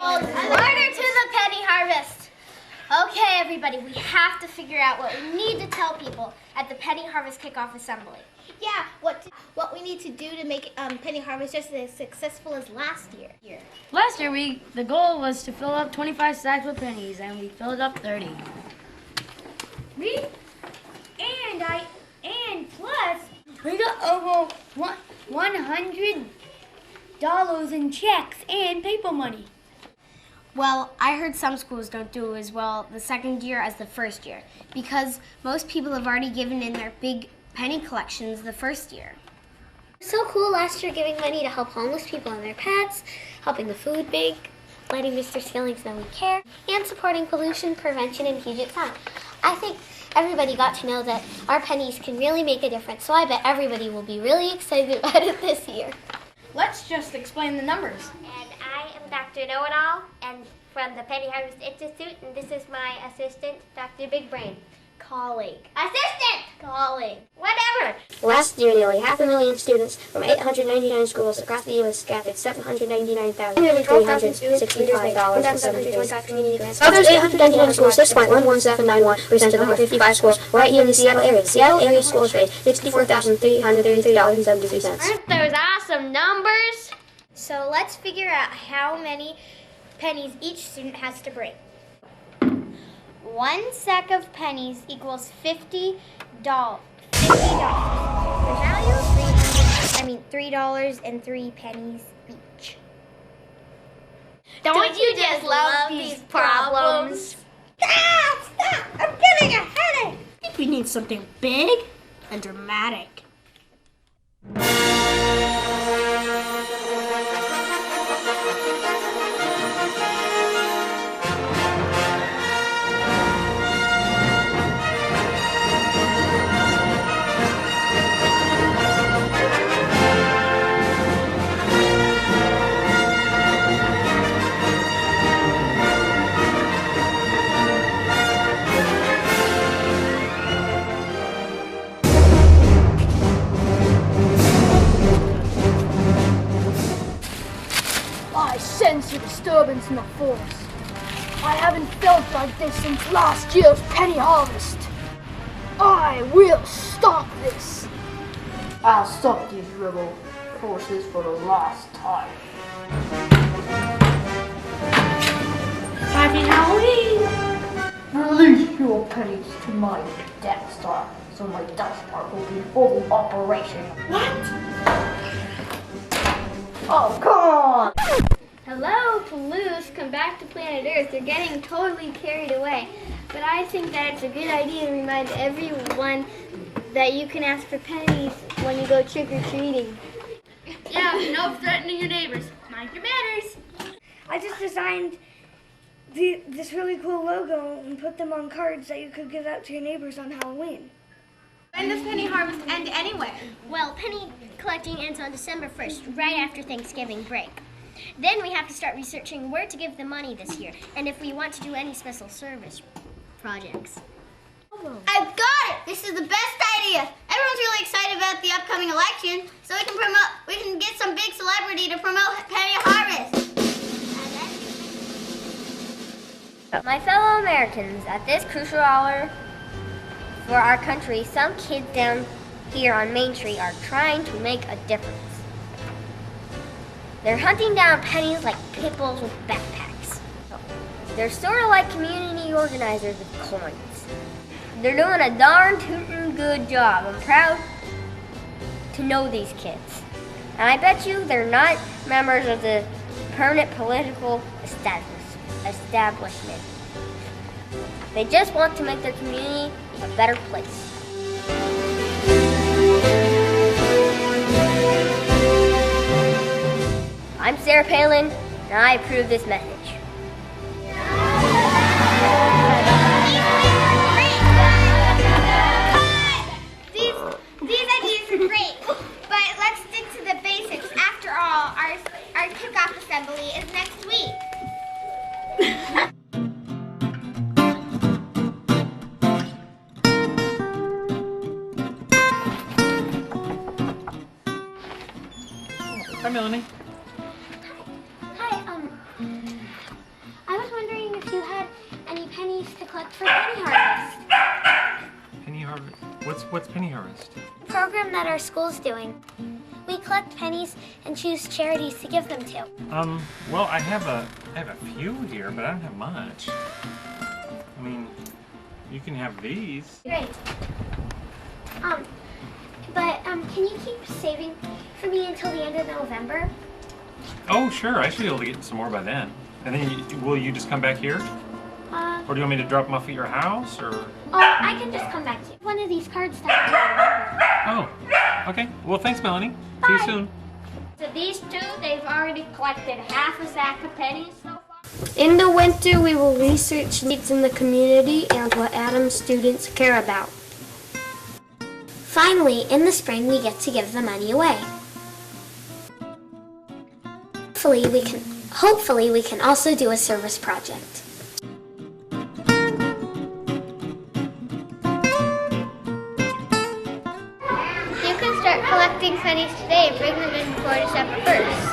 Order to the penny harvest. Okay, everybody, we have to figure out what we need to tell people at the penny harvest kickoff assembly. Yeah, what we need to do to make penny harvest just as successful as last year. Last year, the goal was to fill up 25 sacks with pennies, and we filled up 30. Plus, we got over $100 in checks and paper money. Well, I heard some schools don't do as well the second year as the first year because most people have already given in their big penny collections the first year. So cool last year giving money to help homeless people and their pets, helping the food bank, letting Mr. Skillings know we care, and supporting pollution prevention in Puget Sound. I think everybody got to know that our pennies can really make a difference, so I bet everybody will be really excited about it this year. Let's just explain the numbers. And I am Dr. Know-It-All, and from the Penny Harvest Institute, and this is my assistant, Dr. Big Brain. Colleague. Assistant! Colleague. Whatever. Last year, nearly 500,000 students from 899 schools across the U.S. gathered $799,365.72 community grants. Of those 899 schools, 6.11791% of them were 55 schools right here in the Seattle area. The Seattle area schools raised $64,333.73. Aren't those awesome numbers? So let's figure out how many pennies each student has to bring. 1 sack of pennies equals $50. The value of $3.03 each. Don't you just love these problems? Stop! I'm getting a headache! I think we need something big and dramatic. I sense a disturbance in the force. I haven't felt like this since last year's penny harvest. I will stop this. I'll stop these rebel forces for the last time. Happy Halloween! Release your pennies to my Death Star, so my Death Star will be fully operational. What? Oh, come on! Hello, Palouse, come back to planet Earth. You're getting totally carried away. But I think that it's a good idea to remind everyone that you can ask for pennies when you go trick-or-treating. Yeah, no threatening your neighbors. Mind your manners. I just designed this really cool logo and put them on cards that you could give out to your neighbors on Halloween. When does penny harvest end anyway? Well, penny collecting ends on December 1st, right after Thanksgiving break. Then we have to start researching where to give the money this year, and if we want to do any special service projects. I've got it! This is the best idea. Everyone's really excited about the upcoming election, so we can get some big celebrity to promote Penny Harvest. My fellow Americans, at this crucial hour for our country, some kids down here on Main Street are trying to make a difference. They're hunting down pennies like pit bulls with backpacks. They're sort of like community organizers with coins. They're doing a darn tootin' good job. I'm proud to know these kids. And I bet you they're not members of the permanent political establishment. They just want to make their community a better place. I'm Sarah Palin, and I approve this message. These ideas are great, but let's stick to the basics. After all, our kickoff assembly is next week. Hi, Melanie. Hi, For Penny Harvest. Penny harvest. What's penny harvest? Program that our school's doing. We collect pennies and choose charities to give them to. Well, I have a few here, but I don't have much. I mean, you can have these. Great. Can you keep saving for me until the end of November? Oh, sure. I should be able to get some more by then. And then will you just come back here? Or do you want me to drop them off at your house, or? Oh, I can just come back to you. One of these cards that Oh, okay. Well, thanks, Melanie. See you soon. So these two, they've already collected half a sack of pennies so far. In the winter, we will research needs in the community and what Adams students care about. Finally, in the spring, we get to give the money away. Hopefully we can also do a service project. You can start collecting pennies today and bring them in before December 1st.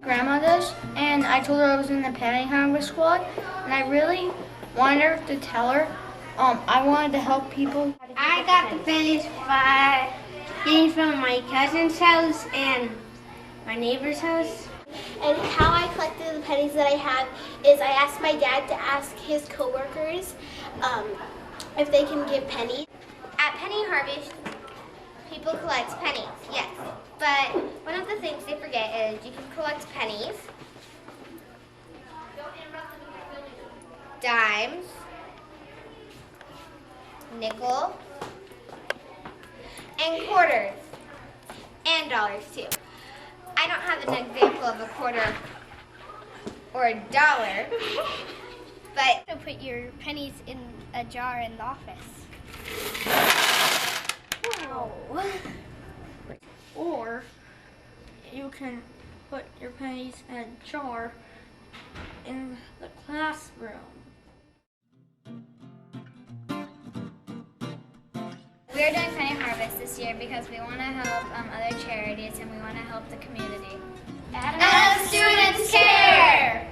Grandma does, and I told her I was in the penny harvest squad, and I really wanted her to tell her I wanted to help people. I got the pennies by getting from my cousin's house and my neighbor's house. And how I collected the pennies that I have is I asked my dad to ask his coworkers if they can give pennies. At Penny Harvest, people collect pennies, yes. But one of the things they forget is you can collect pennies, dimes, nickel, and quarters, and dollars too. I don't have an example of a quarter or a dollar, but To put your pennies in a jar in the office. Wow. Or you can put your pennies in a jar in the classroom. We're doing Penny Harvest this year because we want to help other charities and we want to help the community. Adams students care!